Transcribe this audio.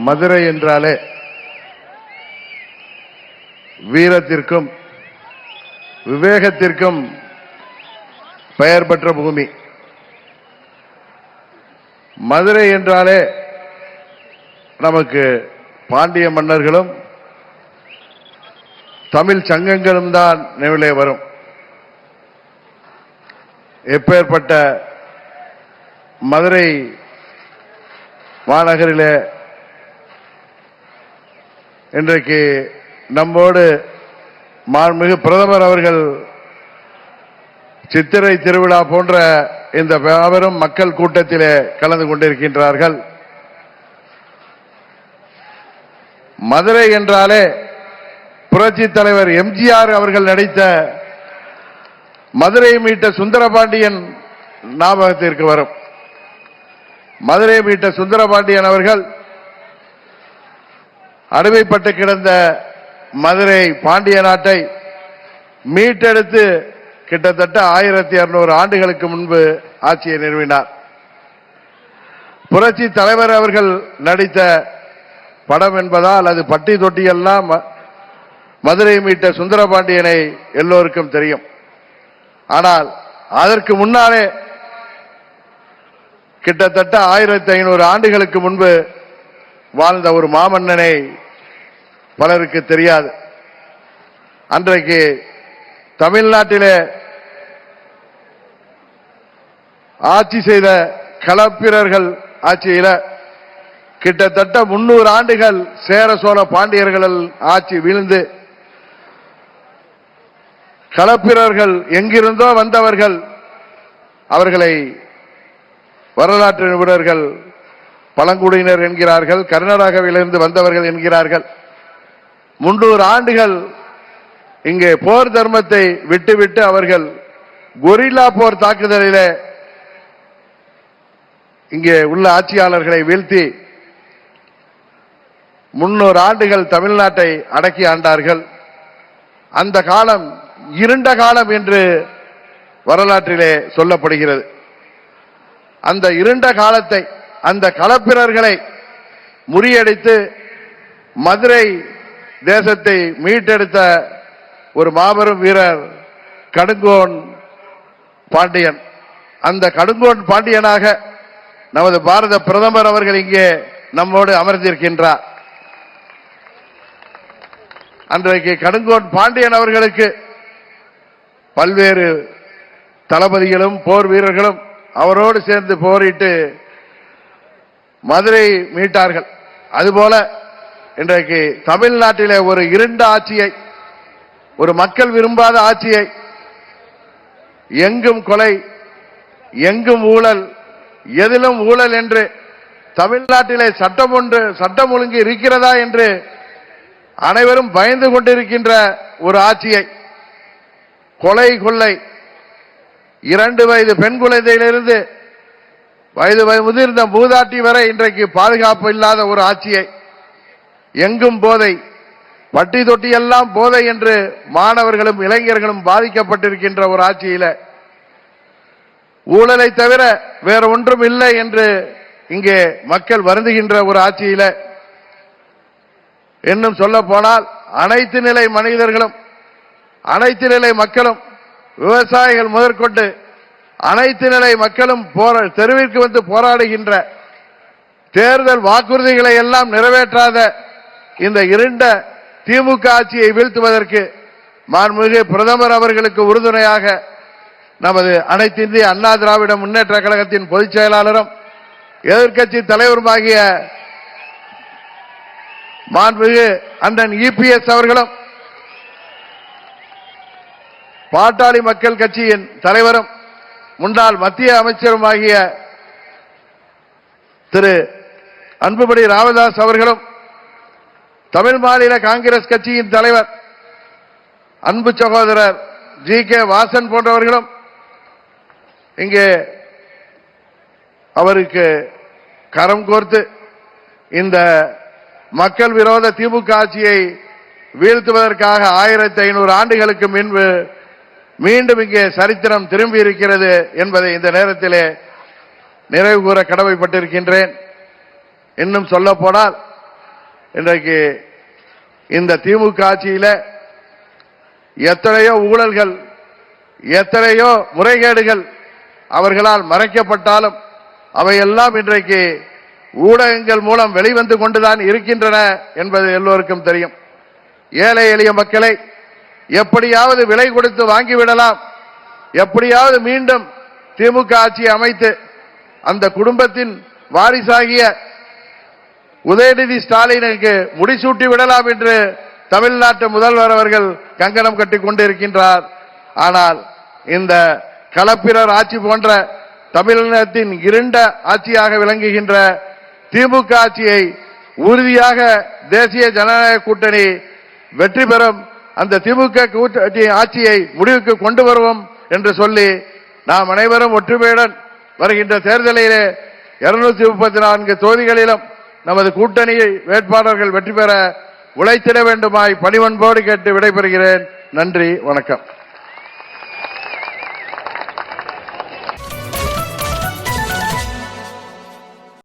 மதுரை என்றாலே வீரத்திற்கும் விவேகத்திற்கும் பெயர் பெற்ற பூமி. மதுரை என்றாலே நமக்கு பாண்டிய மன்னர்களும் தமிழ் சங்கங்களும் தான் நினைவிலே வரும். எப்பேற்பட்ட மதுரை மாநகரிலே இன்றைக்கு நம்மோடு மாண்புமிகு பிரதமர் அவர்கள் சித்திரை திருவிழா போன்ற இந்த மாபெரும் மக்கள் கூட்டத்திலே கலந்து கொண்டிருக்கின்றார்கள். மதுரை என்றாலே புரட்சி தலைவர் எம்ஜிஆர் அவர்கள் நடித்த மதுரை மீட்ட சுந்தரபாண்டியன் ஞாபகத்திற்கு வரும். மதுரை மீட்ட சுந்தரபாண்டியன் அவர்கள் அடிமைப்பட்டு கிடந்த மதுரை பாண்டிய நாட்டை மீட்டெடுத்து கிட்டத்தட்ட 1200 ஆண்டுகளுக்கு முன்பு ஆட்சியை நிறுவினார். புரட்சி தலைவர் அவர்கள் நடித்த படம் என்பதால் அது பட்டி தொட்டியெல்லாம் மதுரை மீட்ட சுந்தரபாண்டியனை எல்லோருக்கும் தெரியும். ஆனால் அதற்கு முன்னாலே கிட்டத்தட்ட 1500 ஆண்டுகளுக்கு முன்பு வாழ்ந்த ஒரு மாமன்னனை பலருக்கு தெரியாது. அன்றைக்கு தமிழ்நாட்டிலே ஆட்சி செய்த களப்பிரர்கள் ஆட்சியில கிட்டத்தட்ட 300 ஆண்டுகள் சேர சோழ பாண்டியர்கள் ஆட்சி வீழ்ந்து களப்பிரர்கள் எங்கிருந்தோ வந்தவர்கள், அவர்களை வரலாற்று நிபுணர்கள் பழங்குடியினர் என்கிறார்கள், கர்நாடகாவிலிருந்து வந்தவர்கள் என்கிறார்கள். 300 ஆண்டுகள் இங்கே போர் தர்மத்தை விட்டுவிட்டு அவர்கள் கொரில்லா போர் தாக்குதலிலே இங்கே உள்ள ஆட்சியாளர்களை வீழ்த்தி 300 ஆண்டுகள் தமிழ்நாட்டை அடக்கி ஆண்டார்கள். அந்த காலம் இருண்ட காலம் என்று வரலாற்றிலே சொல்லப்படுகிறது. அந்த இருண்ட காலத்தை, அந்த களப்பிரர்களை முறியடித்து மதுரை தேசத்தை மீட்டெடுத்த ஒரு மாபெரும் வீரர் கடுங்கோன் பாண்டியன். அந்த கடுங்கோன் பாண்டியனாக நமது பாரத பிரதமர் அவர்கள் இங்கே நம்மோடு அமர்ந்திருக்கின்றார். அன்றைக்கு கடுங்கோன் பாண்டியன் அவர்களுக்கு பல்வேறு தளபதிகளும் போர் வீரர்களும் அவரோடு சேர்ந்து போரிட்டு மதுரை மீட்டார்கள். அதுபோல இன்றைக்கு தமிழ்நாட்டிலே ஒரு இருண்ட ஆட்சியை, ஒரு மக்கள் விரும்பாத ஆட்சியை, எங்கும் கொலை, எங்கும் ஊழல், எதிலும் ஊழல் என்று தமிழ்நாட்டிலே சட்டம் ஒழுங்கு இருக்கிறதா என்று அனைவரும் பயந்து கொண்டிருக்கின்ற ஒரு ஆட்சியை, கொலை கொள்ளை, 2 வயது பெண் குழந்தையிலிருந்து வயது முதிர்ந்த மூதாட்டி வரை இன்றைக்கு பாதுகாப்பு இல்லாத ஒரு ஆட்சியை, எங்கும் போதை, பட்டி தொட்டி எல்லாம் போதை என்று மாணவர்களும் இளைஞர்களும் பாதிக்கப்பட்டிருக்கின்ற ஒரு ஆட்சியில ஊழலை தவிர வேற ஒன்றும் இல்லை என்று இங்கே மக்கள் வருந்துகின்ற ஒரு ஆட்சியில, இன்னும் சொல்ல போனால் அனைத்து நிலை மனிதர்களும், அனைத்து நிலை மக்களும், விவசாயிகள் முதற்கொண்டு அனைத்து நிலை மக்களும் தெருவிற்கு வந்து போராடுகின்ற, தேர்தல் வாக்குறுதிகளை எல்லாம் நிறைவேற்றாத இந்த இருண்ட திமுக ஆட்சியை வீழ்த்துவதற்கு மாண்புமிகு பிரதமர் அவர்களுக்கு உறுதுணையாக நமது அனைத்து இந்திய அண்ணா திராவிட முன்னேற்ற கழகத்தின் பொதுச் செயலாளரும் எதிர்க்கட்சி தலைவருமாகிய மாண்புமிகு அண்ணன் இபிஎஸ் அவர்களும், பாட்டாளி மக்கள் கட்சியின் தலைவரும் முன்னாள் மத்திய அமைச்சருமாகிய திரு அன்புமணி ராமதாஸ் அவர்களும், தமிழ் மாநில காங்கிரஸ் கட்சியின் தலைவர் அன்பு சகோதரர் ஜி.கே. வாசன் போன்றவர்களும் இங்கே அவருக்கு கரம் கோர்த்து இந்த மக்கள் விரோத திமுக ஆட்சியை வீழ்த்துவதற்காக 1500 ஆண்டுகளுக்கு முன்பு மீண்டும் இங்கே சரித்திரம் திரும்பி இருக்கிறது என்பதை இந்த நேரத்திலே நிறைவு கூற கடமைப்பட்டிருக்கின்றேன். இன்னும் சொல்ல போனால் இன்றைக்கு இந்த திமுக ஆட்சியில எத்தனையோ ஊழல்கள், எத்தனையோ முறைகேடுகள் அவர்களால் மறைக்கப்பட்டாலும் அவையெல்லாம் இன்றைக்கு ஊடகங்கள் மூலம் வெளிவந்து கொண்டுதான் இருக்கின்றன என்பது எல்லோருக்கும் தெரியும். ஏழை எளிய மக்களை எப்படியாவது விலை கொடுத்து வாங்கிவிடலாம், எப்படியாவது மீண்டும் திமுக ஆட்சியை அமைத்து அந்த குடும்பத்தின் வாரிசாகிய உதயநிதி ஸ்டாலினுக்கு முடிசூட்டி விடலாம் என்று தமிழ்நாட்டு முதல்வர் அவர்கள் கங்கணம் கட்டிக் கொண்டிருக்கின்றார். ஆனால் இந்த களப்பிரர் ஆட்சி போன்ற தமிழகத்தின் இருண்ட ஆட்சியாக விளங்குகின்ற திமுக ஆட்சியை உறுதியாக தேசிய ஜனநாயக கூட்டணி வெற்றி பெறும், அந்த திமுக ஆட்சியை முடிவுக்கு கொண்டு வருவோம் என்று சொல்லி நாம் அனைவரும் ஒற்றுமையுடன் வருகின்ற தேர்தலிலே 234 தொகுதிகளிலும் நமது கூட்டணி வேட்பாளர்கள் வெற்றி பெற உழைத்திட வேண்டுமாய் பணிவன்போடு கேட்டு விடைபெறுகிறேன். நன்றி, வணக்கம்.